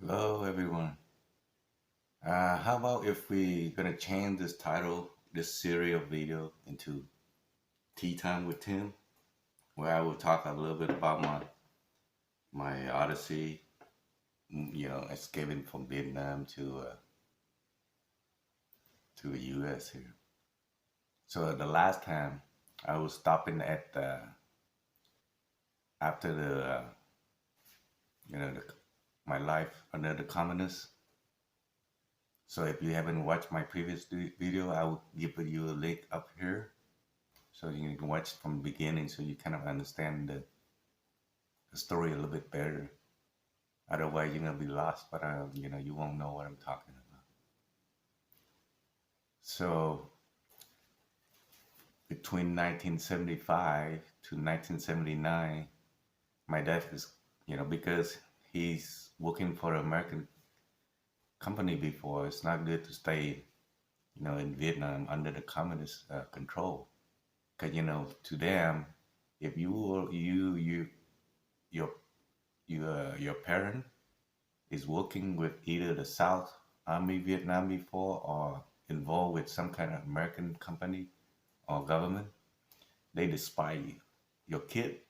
Hello, everyone. How about if we gonna change this title, this series of video into Tea Time with Tim, where I will talk a little bit about my odyssey, escaping from Vietnam to the U.S. here. So the last time I was stopping at after the my life under the communists. So if you haven't watched my previous video, I will give you a link up here so you can watch from the beginning so you kind of understand the story a little bit better. Otherwise, you're gonna be lost, but you won't know what I'm talking about. So between 1975 to 1979, my dad is, because he's working for an American company before, it's not good to stay, in Vietnam under the communist control. Because, to them, if your your parent is working with either the South Army Vietnam before or involved with some kind of American company or government, they despise you. Your kid,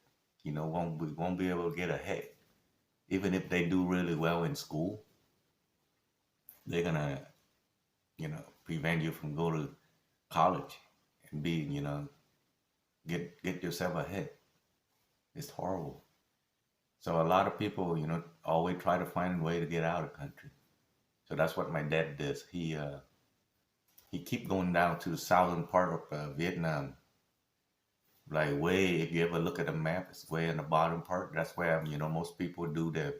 won't be able to get ahead. Even if they do really well in school, they're gonna, prevent you from going to college and be, get yourself ahead. It's horrible. So a lot of people, always try to find a way to get out of the country. So that's what my dad does. He keep going down to the southern part of Vietnam. Like way, if you ever look at a map, it's way in the bottom part. That's where most people do their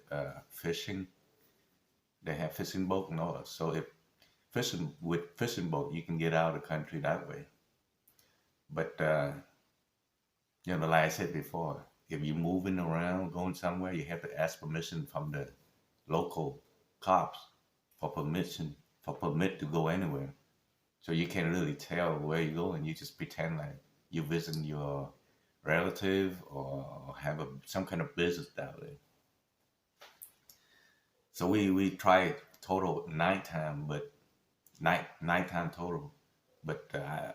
fishing. They have fishing boat and all that. So if fishing with fishing boat, you can get out of the country that way. But like I said before, if you're moving around, going somewhere, you have to ask permission from the local cops for permit to go anywhere. So you can't really tell where you're going. You just pretend like you're visiting your relative or have some kind of business down there. So we tried total nighttime, but nighttime total. But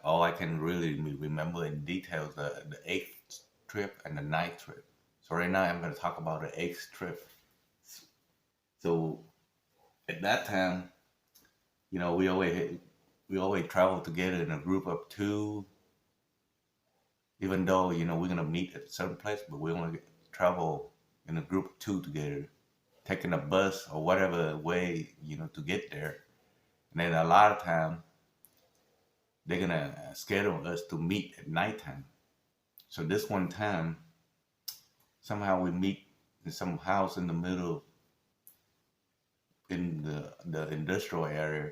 all I can really remember in detail is the eighth trip and the ninth trip. So right now I'm going to talk about the eighth trip. So at that time, we always travel together in a group of two. Even though we're gonna meet at a certain place, but we only travel in a group of two together, taking a bus or whatever way to get there. And then a lot of time they're gonna schedule us to meet at nighttime. So this one time, somehow we meet in some house in the middle in the industrial area,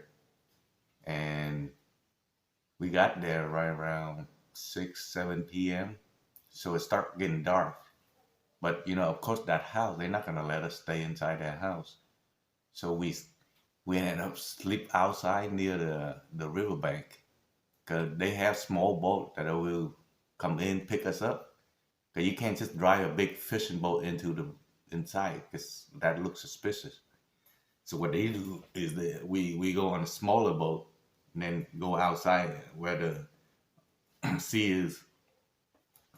and we got there right around 6, 7 p.m. So it started getting dark. But of course, that house they're not gonna let us stay inside that house. So we ended up sleep outside near the riverbank because they have small boat that will come in pick us up. Cause you can't just drive a big fishing boat into the inside because that looks suspicious. So what they do is that we go on a smaller boat and then go outside where the sea is,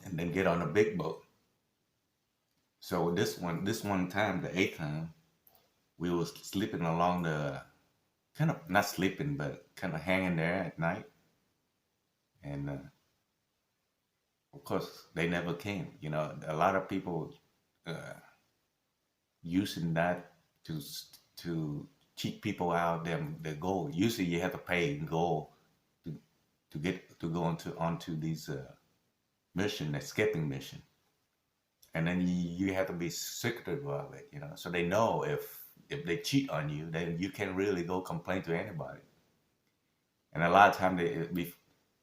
and then get on a big boat. So this one time, the eighth time, we was sleeping along the kind of not sleeping, but kind of hanging there at night, and of course they never came. A lot of people uh, using that to cheat people out their goal. Usually, you have to pay gold to to go onto these escaping mission, and then you have to be secretive about it. So they know if they cheat on you, then you can't really go complain to anybody. And a lot of time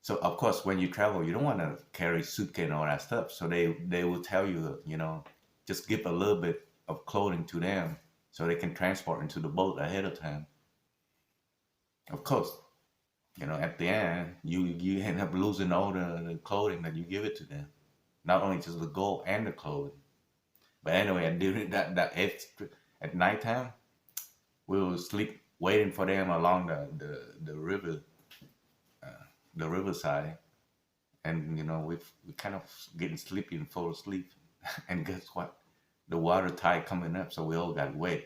so of course when you travel, you don't want to carry suitcase and all that stuff. So they will tell you, just give a little bit of clothing to them so they can transport into the boat ahead of time. Of course, at the end, you end up losing all the clothing that you give it to them. Not only just the gold and the clothing. But anyway, during that at nighttime, we will sleep waiting for them along the river, the riverside, and we kind of getting sleepy and fall asleep, and guess what? The water tide coming up, so we all got wet.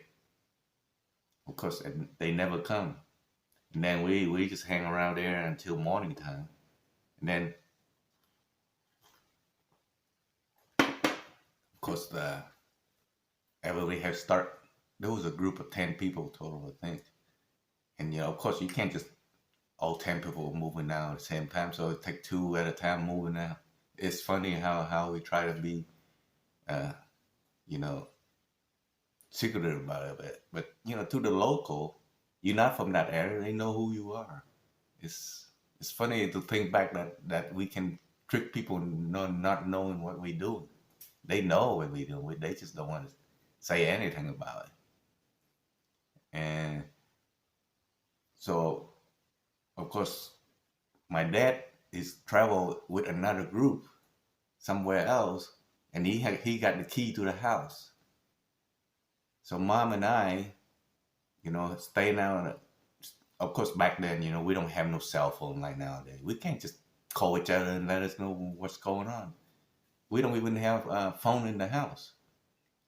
Of course, and they never come, and then we just hang around there until morning time, and then of course the everybody have start. There was a group of 10 people total, I think, and of course you can't just all 10 people moving down at the same time, so it take two at a time moving down. It's funny how we try to be, uh, you know, secretive about it, but to the local, you're not from that area. They know who you are. It's funny to think back that we can trick people not knowing what we do. They know what we do. They just don't want to say anything about it. And so, of course, my dad is traveled with another group somewhere else, and he got the key to the house. So mom and I, stay now. Of course, back then, we don't have no cell phone like nowadays. We can't just call each other and let us know what's going on. We don't even have a phone in the house.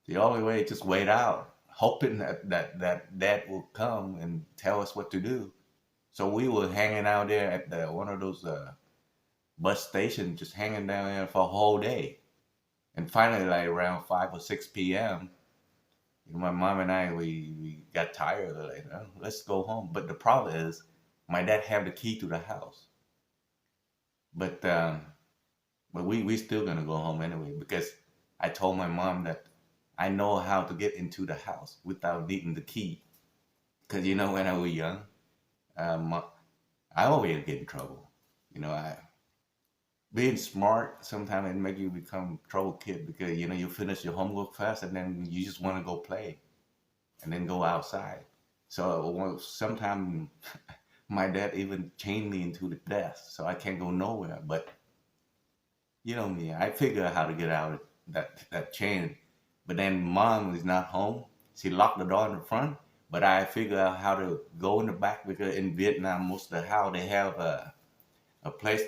The only way is just wait out, hoping that dad will come and tell us what to do. So we were hanging out there at one of those bus stations, just hanging down there for a whole day. And finally, like around 5 or 6 p.m., my mom and I, we got tired. Like, oh, let's go home. But the problem is, my dad have the key to the house. But we still gonna go home anyway, because I told my mom that I know how to get into the house without needing the key. Because when I was young, um, I always get in trouble. I being smart sometimes it make you become trouble kid, because you finish your homework fast and then you just want to go play and then go outside. So sometimes my dad even chained me into the desk so I can't go nowhere. But you know me, I figure out how to get out of that chain. But then mom is not home. She locked the door in the front. But I figure out how to go in the back, because in Vietnam, most of the house they have a place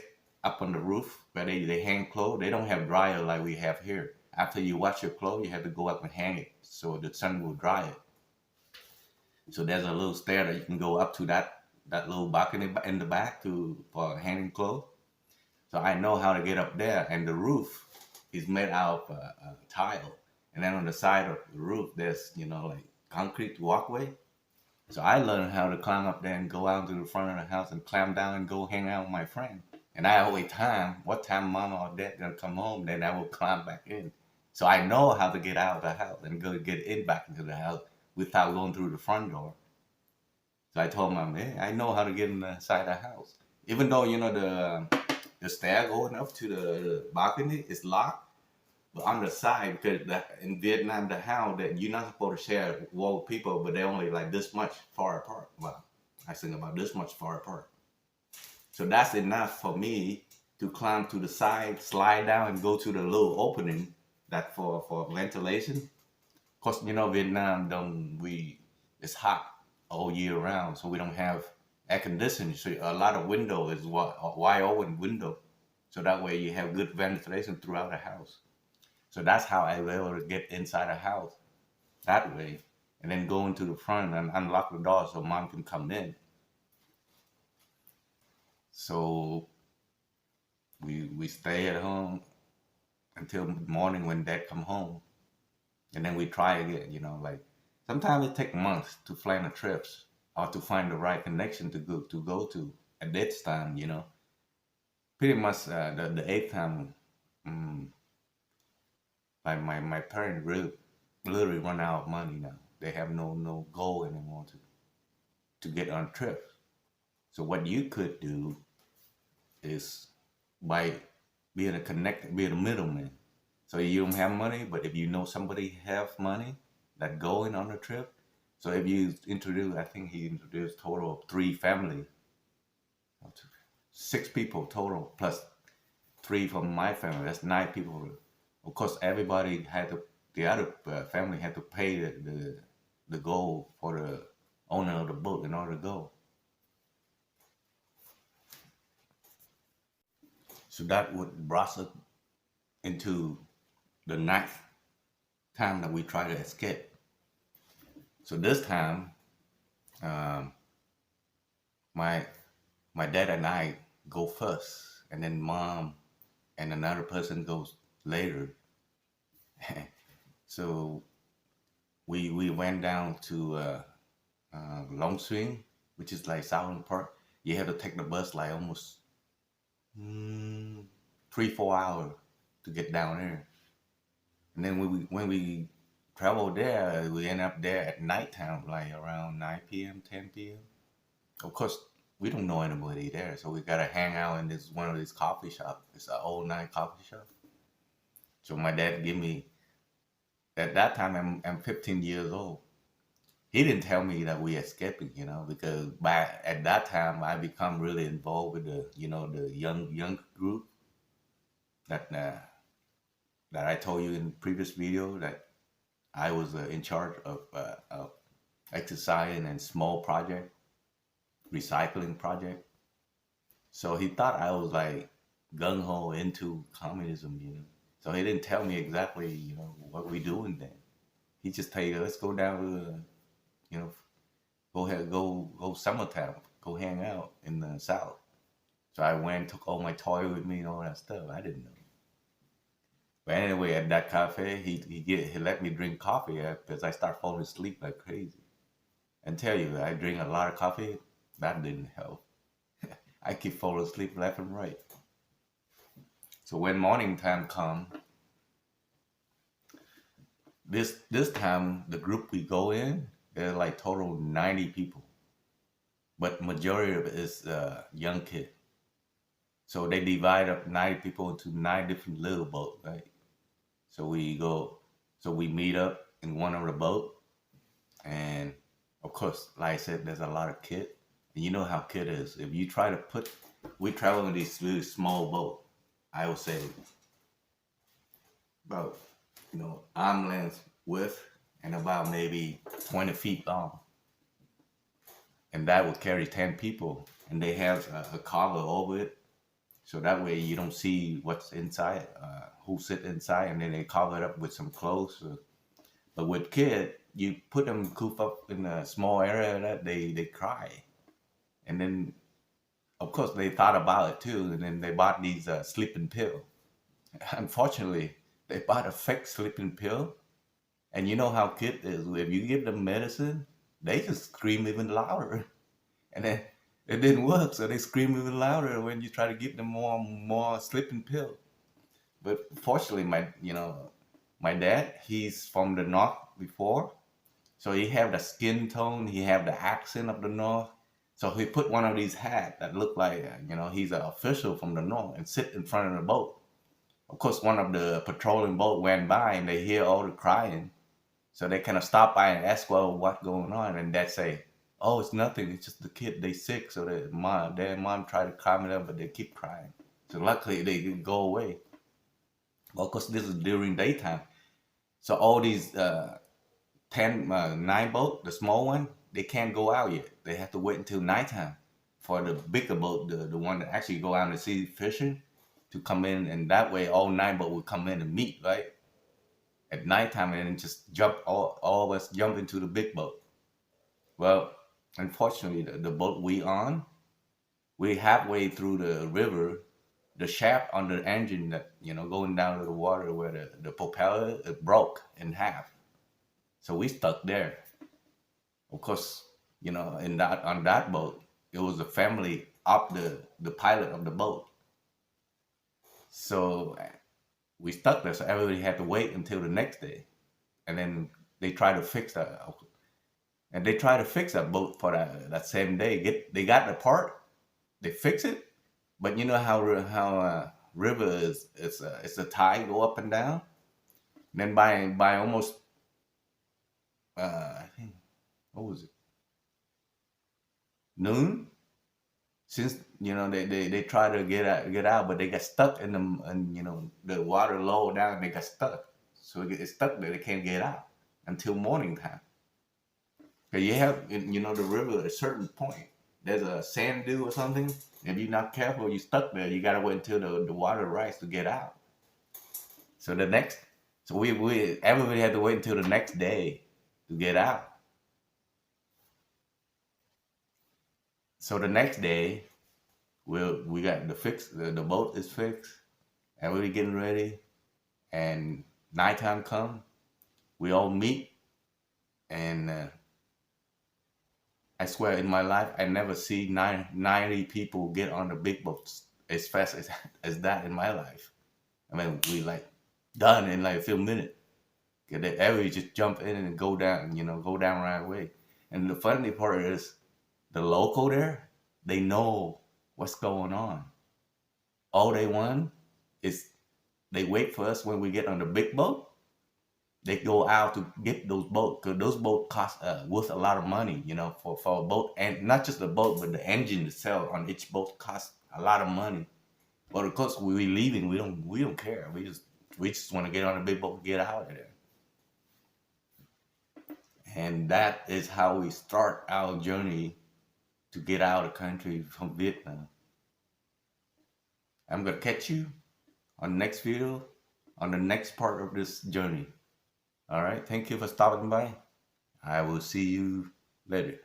up on the roof where they hang clothes. They don't have dryer like we have here. After you wash your clothes, you have to go up and hang it so the sun will dry it. So there's a little stair that you can go up to that little balcony in the back for hanging clothes. So I know how to get up there, and the roof is made out of tile. And then on the side of the roof, there's like concrete walkway. So I learned how to climb up there and go out to the front of the house and climb down and go hang out with my friend. And I always time what time mama or dad gonna come home, then I will climb back in. So I know how to get out of the house and go get in back into the house without going through the front door. So I told mom, hey, I know how to get inside the house. Even though the stair going up to the balcony is locked, but on the side, because in Vietnam, the house that you're not supposed to share a wall with people, but they're only like this much far apart. Well, I think about this much far apart. So that's enough for me to climb to the side, slide down, and go to the little opening that for ventilation. Of course, Vietnam it's hot all year round, so we don't have air conditioning. So a lot of window is wide open window, so that way you have good ventilation throughout the house. So that's how I was able to get inside a house that way, and then go into the front and unlock the door so mom can come in. So we stay at home until morning when dad come home, and then we try again. Like sometimes it take months to plan the trips or to find the right connection to go to. At that time, pretty much the eighth time. Like my parents really literally run out of money now. They have no goal anymore to get on trips. So what you could do is by being being a middleman. So you don't have money, but if you know somebody have money that going on a trip, so if you introduce, I think he introduced total of 3 family, 6 people total plus 3 from my family. That's 9 people. Of course, everybody the other family had to pay the goal for owner of the boat in order to go. So that would brought us into the ninth time that we try to escape. So this time, um, my my dad and I go first, and then mom and another person goes later. So we went down to Long Swing, which is like Southern Park. You have to take the bus like almost 3-4 hours to get down there. And then when we travel there, we end up there at nighttime, like around 9 p.m., 10 p.m. Of course, we don't know anybody there, so we gotta hang out in this one of these coffee shops. It's an old night coffee shop. So my dad give me at that time I'm 15 years old. He didn't tell me that we escaping, because by at that time I become really involved with the young group that that I told you in previous video that I was in charge of exercise and small project, recycling project. So he thought I was like gung ho into communism. So he didn't tell me exactly, what we doing then. He just tell you, let's go down to, you know, go ahead, go summertime, go hang out in the south. So I went, took all my toy with me and all that stuff. I didn't know. But anyway, at that cafe, he let me drink coffee because I start falling asleep like crazy. And tell you, I drink a lot of coffee. That didn't help. I keep falling asleep left and right. So when morning time come, this time the group we go in, there's like total 90 people, but majority of it is young kid. So they divide up 90 people into 9 different little boats, right? So we meet up in one of the boat, and of course, like I said, there's a lot of kid, and you know how kid is. If you try to we travel in these really small boat. I would say about arm length width and about maybe 20 feet long, and that would carry 10 people, and they have a cover over it, so that way you don't see what's inside, who sit inside, and then they cover it up with some clothes. But with kid, you put them cooped up in a small area that they cry, and then of course they thought about it too, and then they bought these sleeping pill. Unfortunately, they bought a fake sleeping pill, and you know how kid is. If you give them medicine, they just scream even louder, and then it didn't work, so they scream even louder when you try to give them more sleeping pill. But fortunately, my dad, he's from the north before, so he have the skin tone, he have the accent of the north. So he put one of these hats that look like he's an official from the north and sit in front of the boat. Of course, one of the patrolling boat went by and they hear all the crying, so they kind of stop by and ask, well, what's going on? And they say, oh, it's nothing. It's just the kid. They sick, so their mom tried to calm it up, but they keep crying. So luckily they go away. Well, of course, this is during daytime. So all these 9 boat, the small one, they can't go out yet. They have to wait until nighttime for the bigger boat, the one that actually go out and see fishing, to come in, and that way all 9 boat will come in and meet, right? At nighttime, and then just all of us jump into the big boat. Well, unfortunately, the boat we halfway through the river, the shaft on the engine that, going down to the water where the propeller, it broke in half. So we stuck there. Of course, on that boat, it was the family of the pilot of the boat. So we stuck there, so everybody had to wait until the next day. And then they tried to fix that. And they tried to fix that boat for that same day. They got the part, they fix it, but you know how river is, it's a tide go up and down. And then by almost I think, what was it, noon? Since they try to get out, but they got stuck in the water low down, and they got stuck. So it's stuck there. They can't get out until morning time. Cause you have, you know, the river at a certain point. There's a sand dune or something. If you're not careful, you're stuck there. You gotta wait until the water rises to get out. So the next, so we everybody had to wait until the next day to get out. So the next day, we got the boat is fixed, and we're getting ready. And nighttime come, we all meet, and I swear in my life I never see 90 people get on the big boats as fast as that in my life. I mean, we like done in like a few minutes. Cause they everybody just jump in and go down, you know, go down right away. And the funny part is the local there, they know what's going on. All they want is they wait for us when we get on the big boat. They go out to get those boats because those boats cost worth a lot of money, you know, for a boat, and not just the boat, but the engine itself on each boat costs a lot of money. But of course, we leaving, we don't care. We just want to get on a big boat and get out of there. And that is how we start our journey to get out of the country from Vietnam. I'm gonna catch you on the next video, on the next part of this journey. All right, thank you for stopping by. I will see you later.